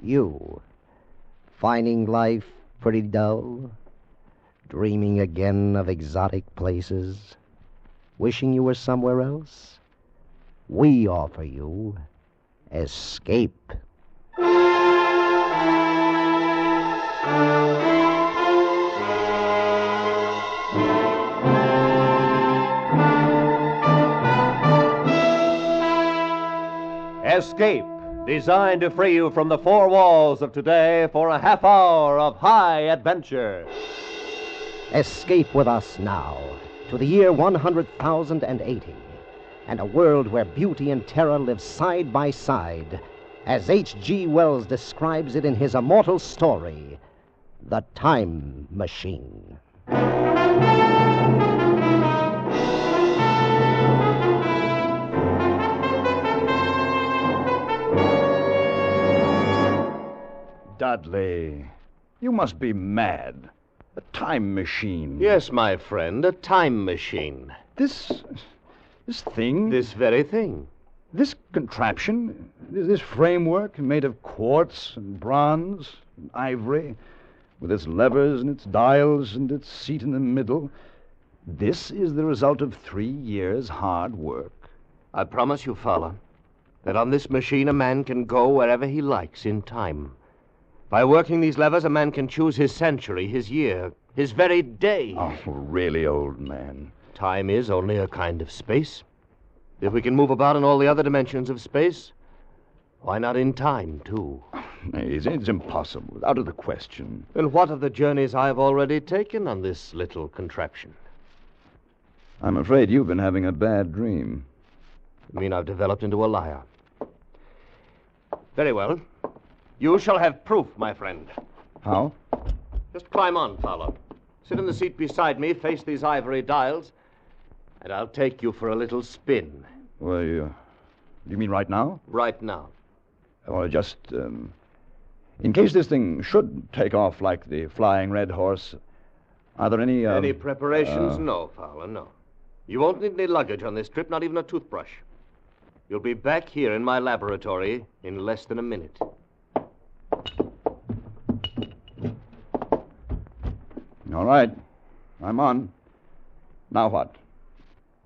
You, finding life pretty dull? Dreaming again of exotic places? Wishing you were somewhere else? We offer you escape. Escape, designed to free you from the four walls of today for a half hour of high adventure. Escape with us now to the year 100,080 and a world where beauty and terror live side by side, as H.G. Wells describes it in his immortal story, The Time Machine. Dudley, you must be mad. A time machine. Yes, my friend, a time machine. This thing? This very thing. This contraption? This framework made of quartz and bronze and ivory, with its levers and its dials and its seat in the middle. This is the result of 3 years' hard work. I promise you, Fowler, that on this machine a man can go wherever he likes in time. By working these levers, a man can choose his century, his year, his very day. Oh, really, old man? Time is only a kind of space. If we can move about in all the other dimensions of space, why not in time, too? It's impossible. Out of the question. Then what of the journeys I've already taken on this little contraption? I'm afraid you've been having a bad dream. You mean I've developed into a liar? Very well. You shall have proof, my friend. How? Just climb on, Fowler. Sit in the seat beside me, face these ivory dials, and I'll take you for a little spin. Well, you mean right now? Right now. Well, just, in case this thing should take off like the Flying Red Horse, are there any, Any preparations? No, Fowler, no. You won't need any luggage on this trip, not even a toothbrush. You'll be back here in my laboratory in less than a minute. All right. I'm on. Now what?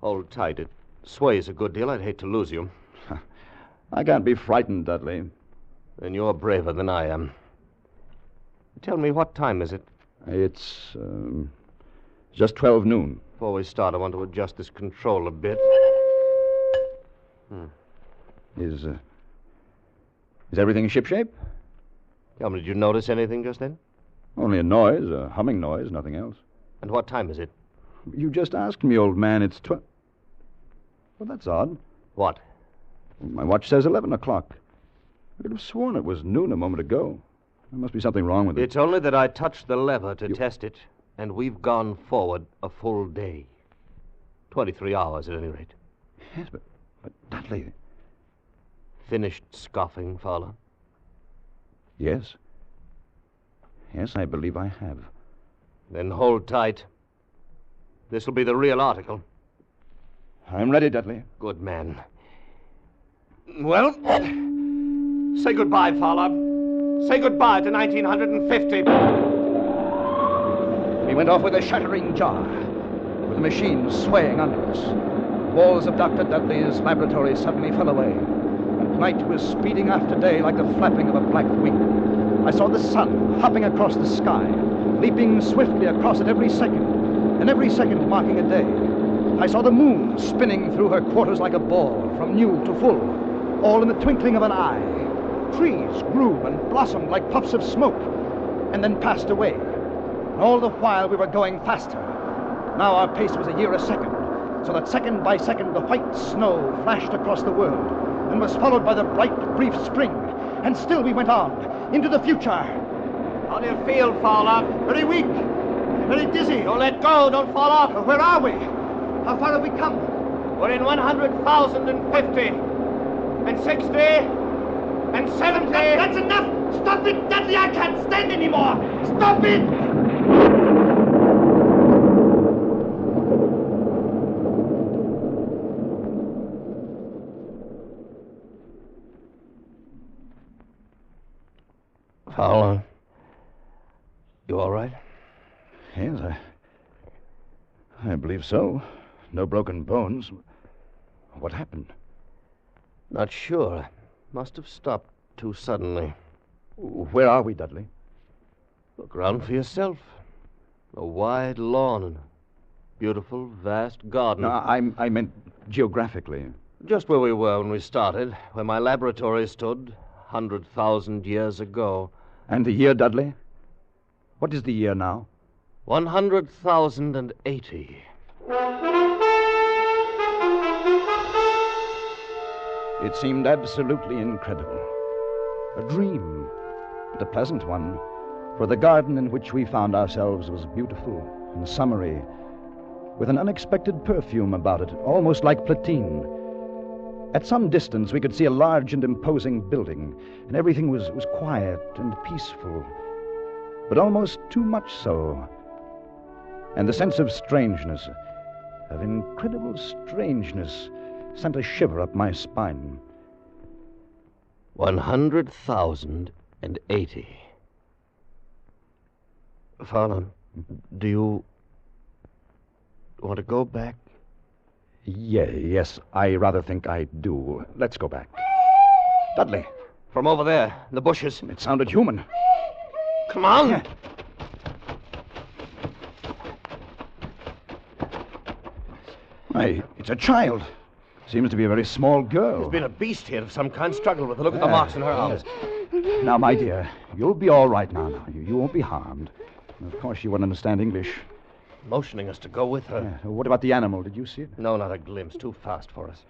Hold tight. It sways a good deal. I'd hate to lose you. I can't be frightened, Dudley. Then you're braver than I am. Tell me, what time is it? It's just 12 noon. Before we start, I want to adjust this control a bit. Is everything shipshape? Tell me, did you notice anything just then? Only a noise, a humming noise, nothing else. And what time is it? You just asked me, old man. It's 12. Well, that's odd. What? My watch says 11 o'clock. I could have sworn it was noon a moment ago. There must be something wrong with it. It's only that I touched the lever to test it, and we've gone forward a full day. 23 hours, at any rate. Yes, but Dudley... Finished scoffing, Fowler? Yes. Yes, I believe I have. Then hold tight. This will be the real article. I'm ready, Dudley. Good man. Well, say goodbye, Fowler. Say goodbye to 1950. We went off with a shattering jar, with the machine swaying under us. The walls of Dr. Dudley's laboratory suddenly fell away, and night was speeding after day like the flapping of a black wing. I saw the sun hopping across the sky, leaping swiftly across it every second, and every second marking a day. I saw the moon spinning through her quarters like a ball, from new to full, all in the twinkling of an eye. Trees grew and blossomed like puffs of smoke, and then passed away. And all the while we were going faster. Now our pace was a year a second, so that second by second the white snow flashed across the world, and was followed by the bright, brief spring. And still we went on, into the future. How do you feel, Fowler? Very weak, very dizzy. Don't let go, don't fall off. Where are we? How far have we come? We're in 100,050, and 60, and 70. That's enough! Stop it, Dudley! I can't stand anymore! Stop it! Fowler, you all right? Yes, I believe so. No broken bones. What happened? Not sure. Must have stopped too suddenly. Where are we, Dudley? Look around for yourself. A wide lawn and a beautiful, vast garden. No, I meant geographically. Just where we were when we started, where my laboratory stood 100,000 years ago. And the year, Dudley? What is the year now? 100,080. It seemed absolutely incredible. A dream, but a pleasant one, for the garden in which we found ourselves was beautiful and summery, with an unexpected perfume about it, almost like platine. At some distance, we could see a large and imposing building, and everything was quiet and peaceful, but almost too much so. And the sense of strangeness, of incredible strangeness, sent a shiver up my spine. 100,080. Fowler, do you want to go back? Yes, I rather think I do. Let's go back. Dudley. From over there, in the bushes. It sounded human. Come on! Why, it's a child. Seems to be a very small girl. There's been a beast here of some kind struggled with. Look at the marks in her arms. Now, my dear, you'll be all right now. You won't be harmed. Of course, you won't understand English. Motioning us to go with her. Yeah. What about the animal? Did you see it? No, not a glimpse. Too fast for us.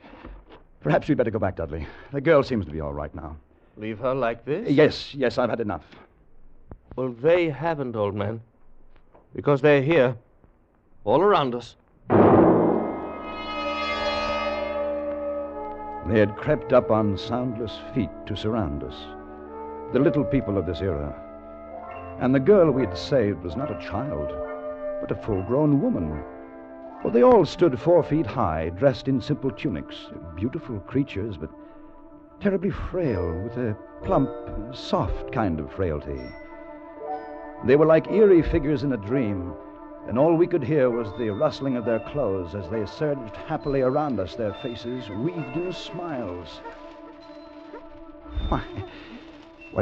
Perhaps we'd better go back, Dudley. The girl seems to be all right now. Leave her like this? Yes, I've had enough. Well, they haven't, old man. Because they're here. All around us. They had crept up on soundless feet to surround us. The little people of this era. And the girl we'd saved was not a child, but a full-grown woman. For they all stood 4 feet high, dressed in simple tunics. Beautiful creatures, but terribly frail, with a plump, soft kind of frailty. They were like eerie figures in a dream, and all we could hear was the rustling of their clothes as they surged happily around us, their faces wreathed in smiles. Why,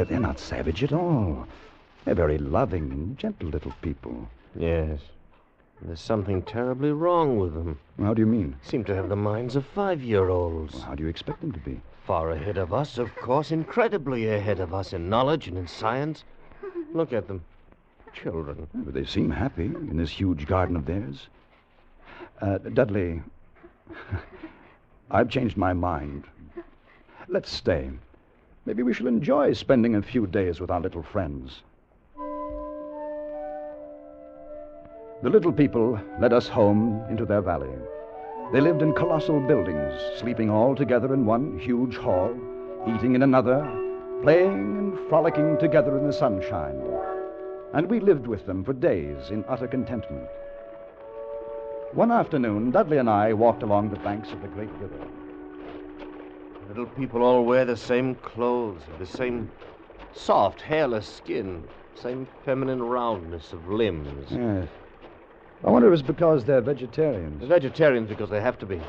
they're not savage at all. They're very loving and gentle little people. Yes. There's something terribly wrong with them. How do you mean? Seem to have the minds of 5-year-olds. Well, how do you expect them to be? Far ahead of us, of course, incredibly ahead of us in knowledge and in science. Look at them. Children. But they seem happy in this huge garden of theirs. Dudley, I've changed my mind. Let's stay. Maybe we shall enjoy spending a few days with our little friends. The little people led us home into their valley. They lived in colossal buildings, sleeping all together in one huge hall, eating in another, playing and frolicking together in the sunshine. And we lived with them for days in utter contentment. One afternoon, Dudley and I walked along the banks of the great river. Little people all wear the same clothes, the same soft, hairless skin, same feminine roundness of limbs. Yes. I wonder if it's because they're vegetarians. They're vegetarians because they have to be. You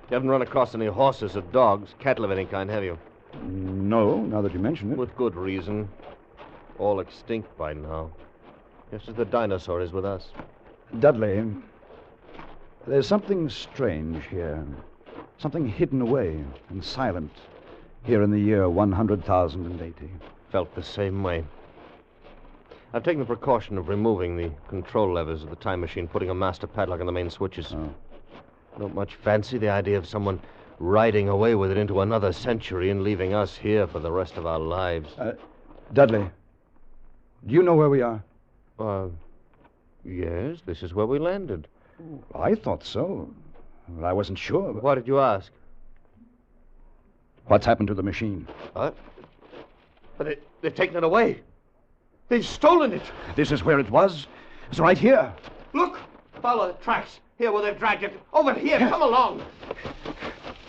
haven't run across any horses or dogs, cattle of any kind, have you? No, now that you mention it. With good reason. All extinct by now. Just as the dinosaur is with us. Dudley, there's something strange here. Something hidden away and silent here in the year 100,080. Felt the same way. I've taken the precaution of removing the control levers of the time machine, putting a master padlock on the main switches. Oh. Don't much fancy the idea of someone riding away with it into another century and leaving us here for the rest of our lives. Dudley, do you know where we are? Yes, this is where we landed. I thought so. But I wasn't sure. What did you ask? What's happened to the machine? What? But they've taken it away. They've stolen it. This is where it was. It's right here. Look! Follow the tracks. Here where they've dragged it. Over here. Come along.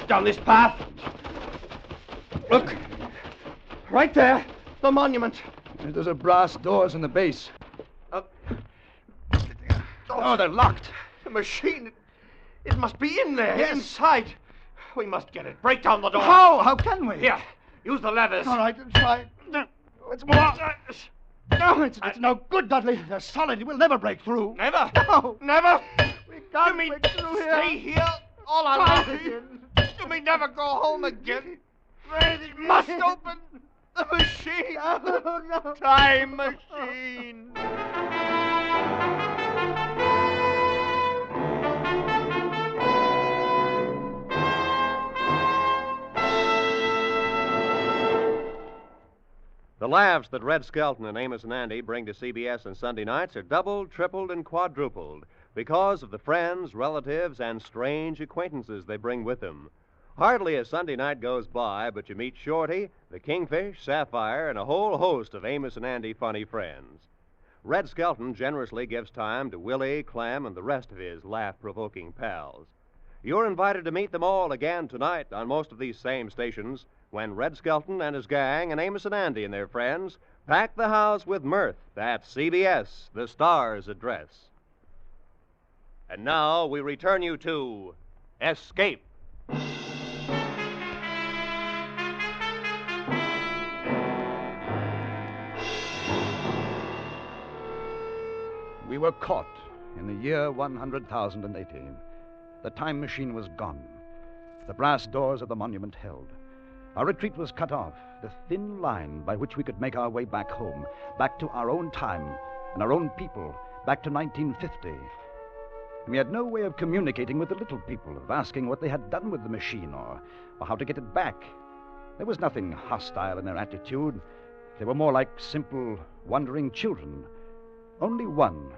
Down this path. Look. Right there. The monument. Those are brass doors in the base. Oh, they're locked. The machine, it must be in there, Yes. inside. We must get it. Break down the door. How? How can we? Here, use the levers. All right, try. It's more. No, it's no good, Dudley. They're solid. We'll never break through. Never. No. Never. We can't You mean break through here. stay here all our Try lives? again. You mean never go home again? Must open the machine. No. Time machine. The laughs that Red Skelton and Amos and Andy bring to CBS on Sunday nights are doubled, tripled, and quadrupled because of the friends, relatives, and strange acquaintances they bring with them. Hardly a Sunday night goes by but you meet Shorty, the Kingfish, Sapphire, and a whole host of Amos and Andy funny friends. Red Skelton generously gives time to Willie, Clem, and the rest of his laugh-provoking pals. You're invited to meet them all again tonight on most of these same stations when Red Skelton and his gang and Amos and Andy and their friends pack the house with mirth at CBS, the Star's address. And now we return you to Escape. We were caught in the year 100,080. The time machine was gone. The brass doors of the monument held. Our retreat was cut off, the thin line by which we could make our way back home, back to our own time and our own people, back to 1950. We had no way of communicating with the little people, of asking what they had done with the machine or how to get it back. There was nothing hostile in their attitude. They were more like simple, wandering children. Only one,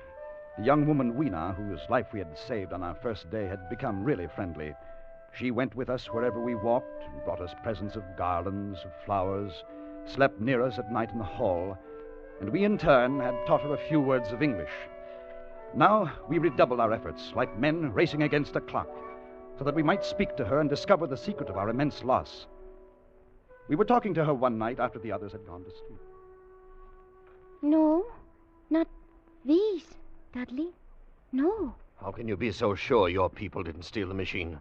the young woman Weena, whose life we had saved on our first day, had become really friendly. She went with us wherever we walked and brought us presents of garlands, of flowers, slept near us at night in the hall, and we in turn had taught her a few words of English. Now we redoubled our efforts, like men racing against a clock, so that we might speak to her and discover the secret of our immense loss. We were talking to her one night after the others had gone to sleep. No, not these, Dudley. No. How can you be so sure your people didn't steal the machine?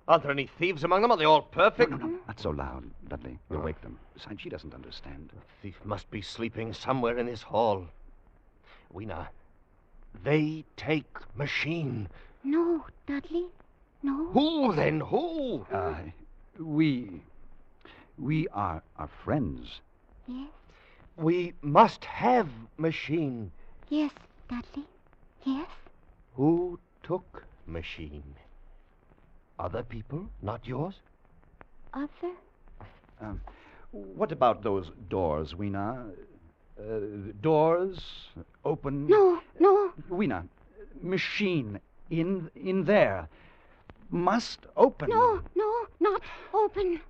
Aren't there any thieves among them? Are they all perfect? No, not so loud, Dudley. You'll wake them. Besides, she doesn't understand. The thief must be sleeping somewhere in this hall. Weena, they take machine. No, Dudley. No. Who then? Who? We are friends. Yes. We must have machine. Yes, Dudley. Yes. Who took machine? Other people, not yours? Other? What about those doors, Weena? Doors open. No. Weena, machine in there must open. No, not open.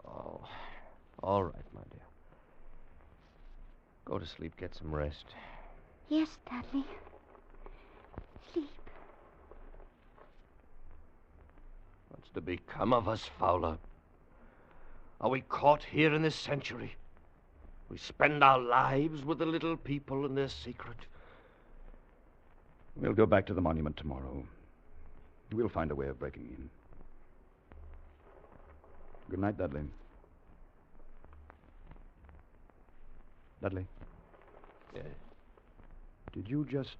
Oh, all right, my dear. Go to sleep, get some rest. Yes, Dudley. Sleep. What's to become of us, Fowler? Are we caught here in this century? We spend our lives with the little people and their secret. We'll go back to the monument tomorrow. We'll find a way of breaking in. Good night, Dudley. Dudley? Yes. Did you just...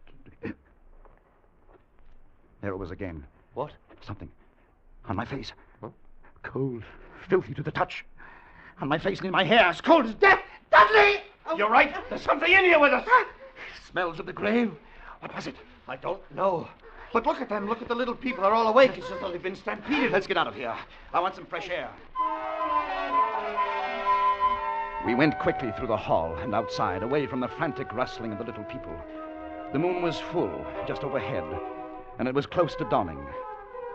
There it was again. What? Something. On my face. Huh? Cold, filthy to the touch. On my face and in my hair, as cold as death. Dudley! You're right. There's something in here with us. Smells of the grave. What was it? I don't know. But look at them. Look at the little people. They're all awake. It's as though they've been stampeded. Let's get out of here. I want some fresh air. We went quickly through the hall and outside, away from the frantic rustling of the little people. The moon was full, just overhead, and it was close to dawning.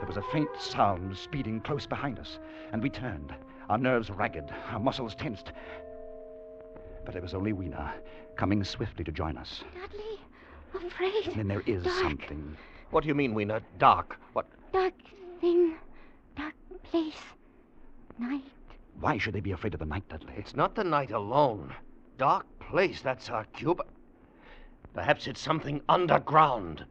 There was a faint sound speeding close behind us, and we turned, our nerves ragged, our muscles tensed. But it was only Weena, coming swiftly to join us. Dudley, afraid. And then there is Dark. something. What do you mean, Weena? Dark? What? Dark thing. Dark place. Night. Why should they be afraid of the night, Dudley? It's not the night alone. Dark place, that's our cube. Perhaps it's something underground.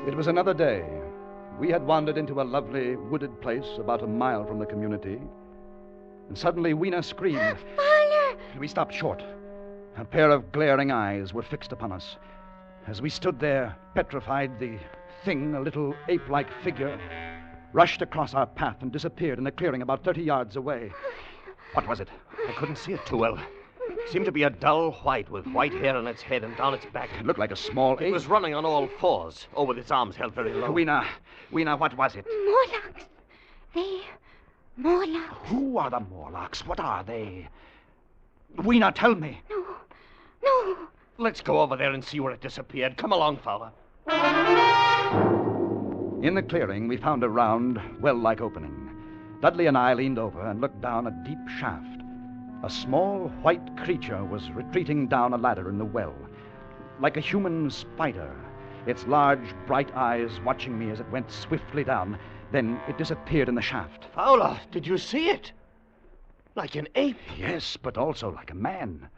It was another day. We had wandered into a lovely wooded place about a mile from the community. And suddenly Weena screamed. Father! We stopped short. A pair of glaring eyes were fixed upon us. As we stood there, petrified, the thing, a little ape-like figure, rushed across our path and disappeared in a clearing about 30 yards away. What was it? I couldn't see it too well. It seemed to be a dull white with white hair on its head and down its back. It looked like a small ape. It was running on all fours, with its arms held very low. Weena, what was it? Morlocks. Morlocks. Who are the Morlocks? What are they? Weena, tell me. No. Let's go over there and see where it disappeared. Come along, Fowler. In the clearing, we found a round, well-like opening. Dudley and I leaned over and looked down a deep shaft. A small white creature was retreating down a ladder in the well, like a human spider, its large, bright eyes watching me as it went swiftly down. Then it disappeared in the shaft. Fowler, did you see it? Like an ape. Yes, but also like a man.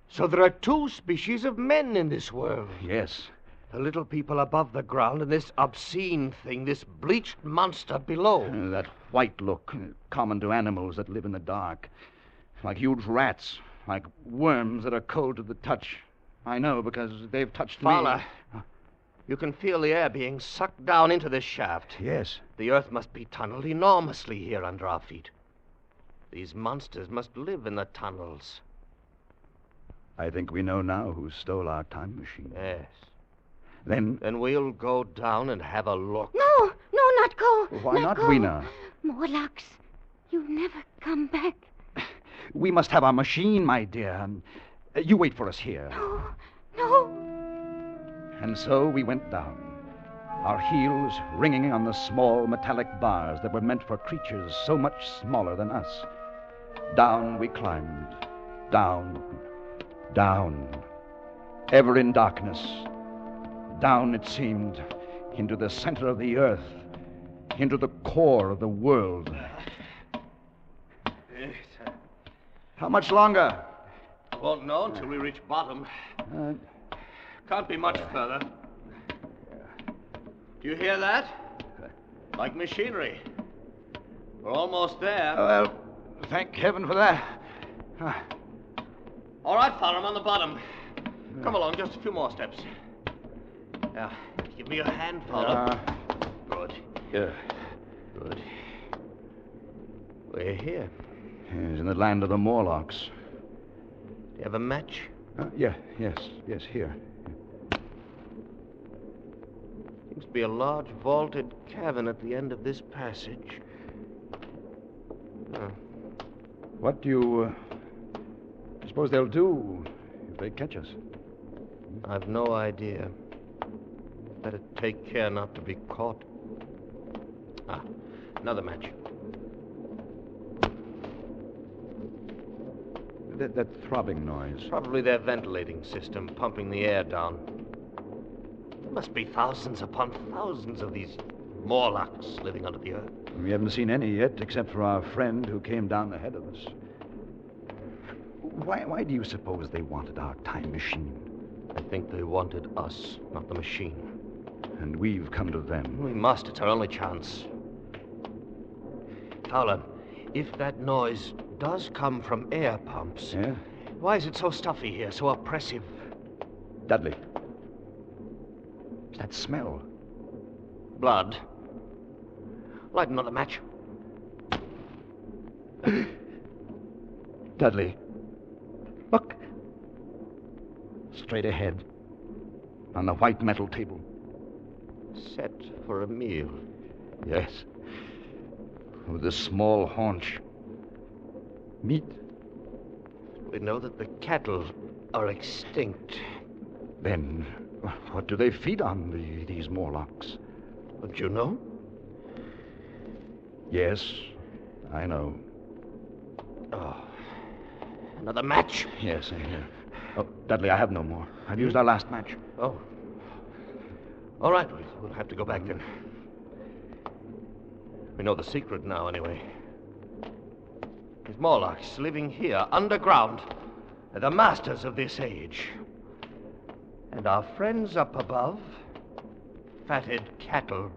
So there are two species of men in this world. Yes. The little people above the ground and this obscene thing, this bleached monster below. That white look, common to animals that live in the dark. Like huge rats, like worms that are cold to the touch. I know, because they've touched Fowler, me. you can feel the air being sucked down into this shaft. Yes. The earth must be tunneled enormously here under our feet. These monsters must live in the tunnels. I think we know now who stole our time machine. Yes. Then we'll go down and have a look. No, not go. Why not, go. Weena? Morlocks, you never come back. We must have our machine, my dear. You wait for us here. No. And so we went down, our heels ringing on the small metallic bars that were meant for creatures so much smaller than us. Down we climbed. Down. Ever in darkness. Down, it seemed, into the center of the earth, into the core of the world. How much longer? Won't know until we reach bottom. Can't be much further. Do you hear that? Like machinery. We're almost there. Well, thank heaven for that. All right, Fowler, I'm on the bottom. Come along, just a few more steps. Now, give me your hand, Fowler. Good. Yeah. Good. We're here. Yes, in the land of the Morlocks. Do you have a match? Yes, here. Seems to be a large vaulted cavern at the end of this passage. What do you suppose they'll do if they catch us? I've no idea. Better take care not to be caught. Another match. That throbbing noise. Probably their ventilating system pumping the air down. There must be thousands upon thousands of these Morlocks living under the earth. We haven't seen any yet, except for our friend who came down ahead of us. Why do you suppose they wanted our time machine? I think they wanted us, not the machine. And we've come to them. We must. It's our only chance. Fowler, if that noise does come from air pumps... Yeah? Why is it so stuffy here, so oppressive? Dudley. It's that smell. Blood. Light another match. Dudley. Look. Straight ahead. On the white metal table. Set for a meal. Yes. With a small haunch. Meat. We know that the cattle are extinct. Then, what do they feed on, these Morlocks? Don't you know? Yes, I know. Oh. Another match? Yes, here. Oh, Dudley, I have no more. I've used our last match. Oh. All right, we'll have to go back then. We know the secret now, anyway. These Morlocks living here, underground, are the masters of this age. And our friends up above, fatted cattle,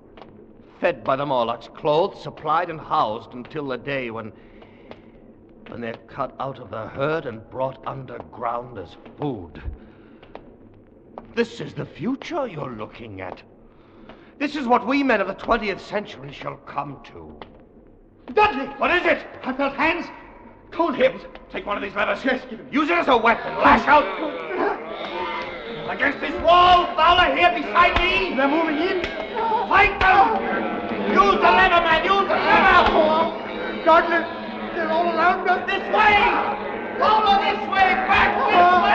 fed by the Morlocks, clothed, supplied, and housed until the day when they're cut out of the herd and brought underground as food. This is the future you're looking at. This is what we men of the 20th century shall come to. Dudley! What is it? I felt hands. Cold hands. Take one of these levers. Yes, give it. Use it as a weapon. Lash out. Against this wall, Fowler, here beside me. They're moving in. Fight them. Use the lever, man. Use the lever. Gardner, they're all around us. This way. Fowler, this way. Back this way.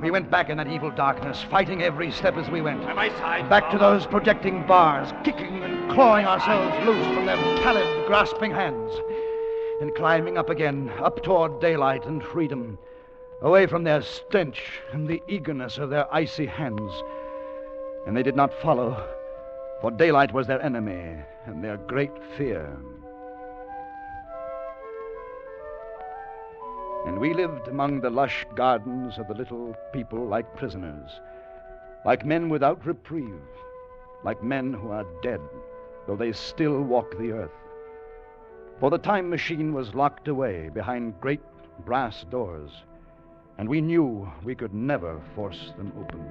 We went back in that evil darkness, fighting every step as we went. By my side. Back to those projecting bars, kicking and clawing ourselves loose from their pallid, grasping hands. And climbing up again, up toward daylight and freedom, away from their stench and the eagerness of their icy hands. And they did not follow, for daylight was their enemy and their great fear. And we lived among the lush gardens of the little people like prisoners, like men without reprieve, like men who are dead, though they still walk the earth. For the time machine was locked away behind great brass doors, and we knew we could never force them open.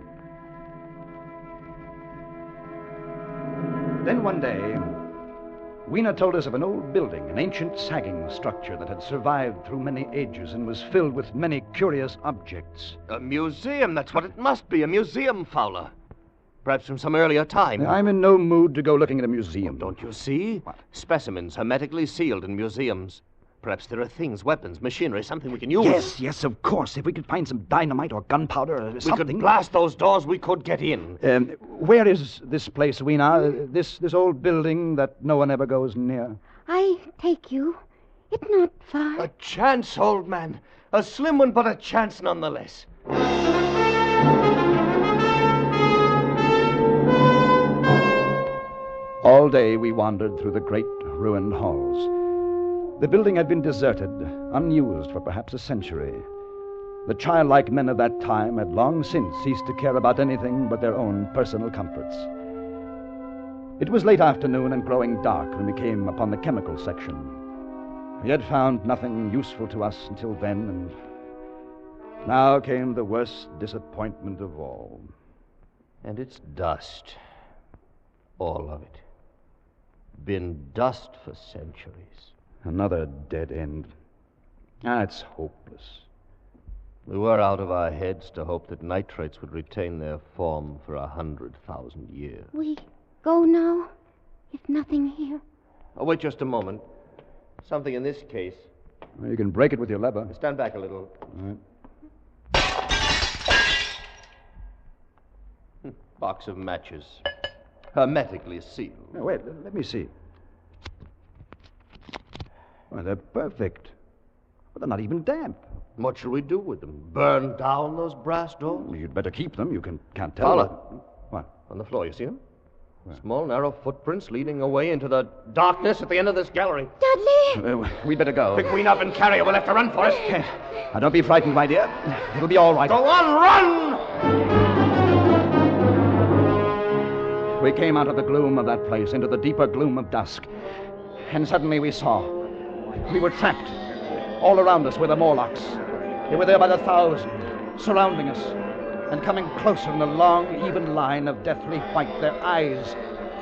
Then one day, Weena told us of an old building, an ancient sagging structure that had survived through many ages and was filled with many curious objects. A museum, that's what it must be. A museum, Fowler. Perhaps from some earlier time. I'm in no mood to go looking at a museum. Don't you see? What? Specimens hermetically sealed in museums. Perhaps there are things, weapons, machinery, something we can use. Yes, of course. If we could find some dynamite or gunpowder or something. We could blast those doors, we could get in. Where is this place, Weena? This old building that no one ever goes near? I take you. It's not far. A chance, old man. A slim one, but a chance nonetheless. All day we wandered through the great ruined halls. The building had been deserted, unused for perhaps a century. The childlike men of that time had long since ceased to care about anything but their own personal comforts. It was late afternoon and growing dark when we came upon the chemical section. We had found nothing useful to us until then, and now came the worst disappointment of all. And it's dust. All of it. Been dust for centuries. Another dead end. It's hopeless. We were out of our heads to hope that nitrates would retain their form for 100,000 years. We go now? There's nothing here. Oh, wait just a moment. Something in this case. Well, you can break it with your lever. Stand back a little. All right. Box of matches. Hermetically sealed. Now, wait, let me see. Well, they're perfect. But they're not even damp. What shall we do with them? Burn down those brass doors? Well, you'd better keep them. You can't tell. Fowler. What? On the floor, you see them? Where? Small, narrow footprints leading away into the darkness at the end of this gallery. Dudley! We'd better go. Pick Queen up and carry her. We'll have to run for it. Now, don't be frightened, my dear. It'll be all right. Go on, run! We came out of the gloom of that place into the deeper gloom of dusk. And suddenly we saw. We were trapped. All around us were the Morlocks. They were there by the thousand, surrounding us, and coming closer in a long, even line of deathly white, their eyes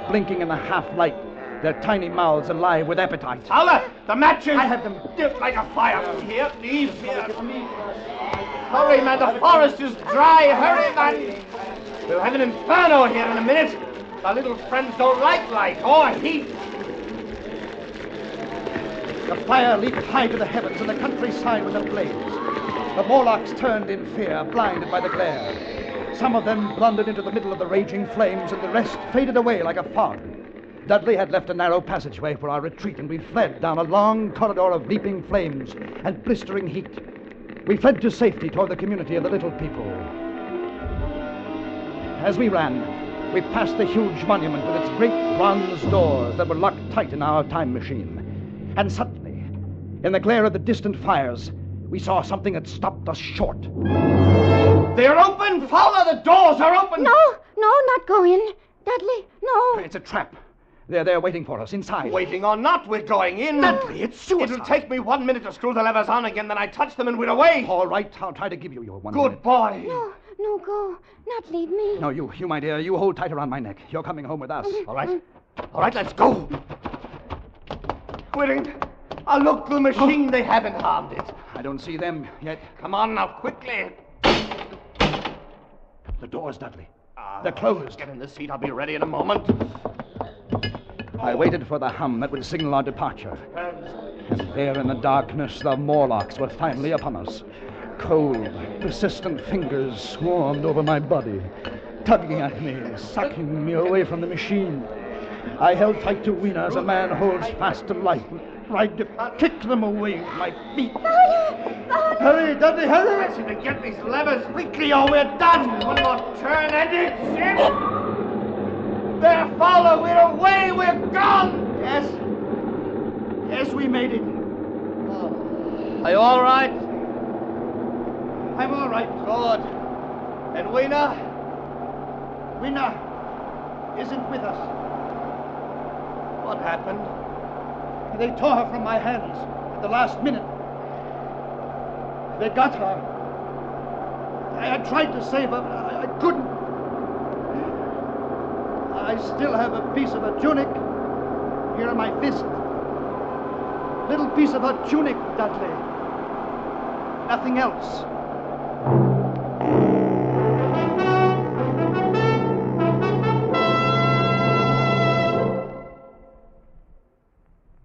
blinking in the half-light, their tiny mouths alive with appetite. Fowler, the matches! I have them. Just like a fire. Here, please, here. Hurry, man, the forest is dry. Hurry, man. We'll have an inferno here in a minute. Our little friends don't like light or heat. The fire leaped high to the heavens, and the countryside was ablaze. The Morlocks turned in fear, blinded by the glare. Some of them blundered into the middle of the raging flames, and the rest faded away like a fog. Dudley had left a narrow passageway for our retreat, and we fled down a long corridor of leaping flames and blistering heat. We fled to safety toward the community of the little people. As we ran, we passed the huge monument with its great bronze doors that were locked tight in our time machine. And suddenly, in the glare of the distant fires, we saw something that stopped us short. They're open! Fowler, the doors are open! No, not go in. Dudley, no. It's a trap. They're there waiting for us inside. Waiting or not, we're going in. Dudley, it's suicide. It'll take me 1 minute to screw the levers on again, then I touch them and we're away. All right, I'll try to give you your 1 minute. Good boy. No, go. Not leave me. No, you, my dear, you hold tight around my neck. You're coming home with us. All right, let's go. We're in. Look, the machine, they haven't harmed it. I don't see them yet. Come on now, quickly. The doors, Dudley. They're closed. Get in the seat. I'll be ready in a moment. I waited for the hum that would signal our departure. And there in the darkness, the Morlocks were finally upon us. Cold, persistent fingers swarmed over my body, tugging at me, sucking me away from the machine. I held tight to Weena as a man holds fast to life, tried to kick them away with my feet. Hurry, Dudley, hurry! Let's see to get these levers quickly or we're done. One more turn and it's in. There, Fowler, we're away, we're gone. Yes, we made it. Are you all right? I'm all right. Good. And Weena? Weena isn't with us. What happened? They tore her from my hands at the last minute. They got her. I tried to save her, but I couldn't. I still have a piece of her tunic here in my fist. Little piece of her tunic, Dudley. Nothing else.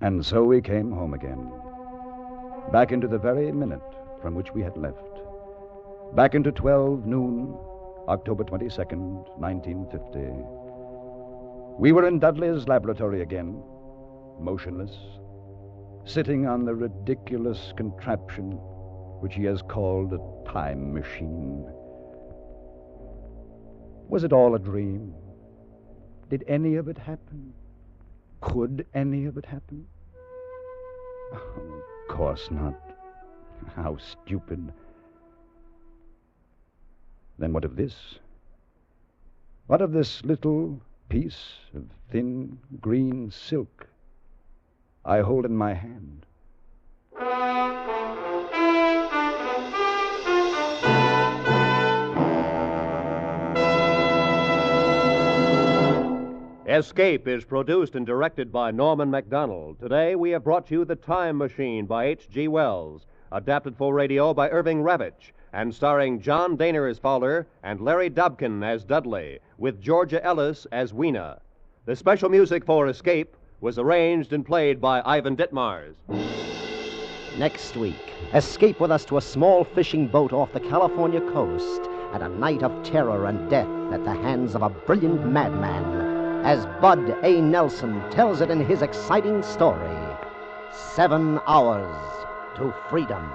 And so we came home again. Back into the very minute from which we had left. Back into 12 noon, October 22nd, 1950. We were in Dudley's laboratory again, motionless, sitting on the ridiculous contraption which he has called a time machine. Was it all a dream? Did any of it happen? Could any of it happen? Oh, of course not. How stupid. Then what of this? What of this little piece of thin green silk I hold in my hand? Escape is produced and directed by Norman MacDonald. Today we have brought you The Time Machine by H.G. Wells, adapted for radio by Irving Ravitch, and starring John Daner as Fowler and Larry Dobkin as Dudley, with Georgia Ellis as Weena. The special music for Escape was arranged and played by Ivan Ditmars. Next week, escape with us to a small fishing boat off the California coast and a night of terror and death at the hands of a brilliant madman, as Bud A. Nelson tells it in his exciting story, 7 Hours to Freedom.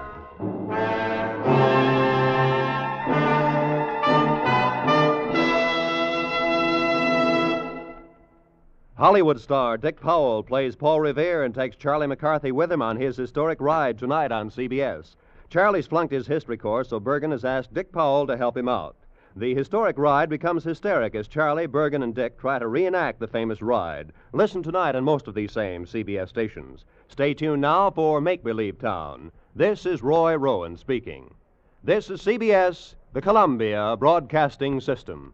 Hollywood star Dick Powell plays Paul Revere and takes Charlie McCarthy with him on his historic ride tonight on CBS. Charlie's flunked his history course, so Bergen has asked Dick Powell to help him out. The historic ride becomes hysteric as Charlie, Bergen, and Dick try to reenact the famous ride. Listen tonight on most of these same CBS stations. Stay tuned now for Make Believe Town. This is Roy Rowan speaking. This is CBS, the Columbia Broadcasting System.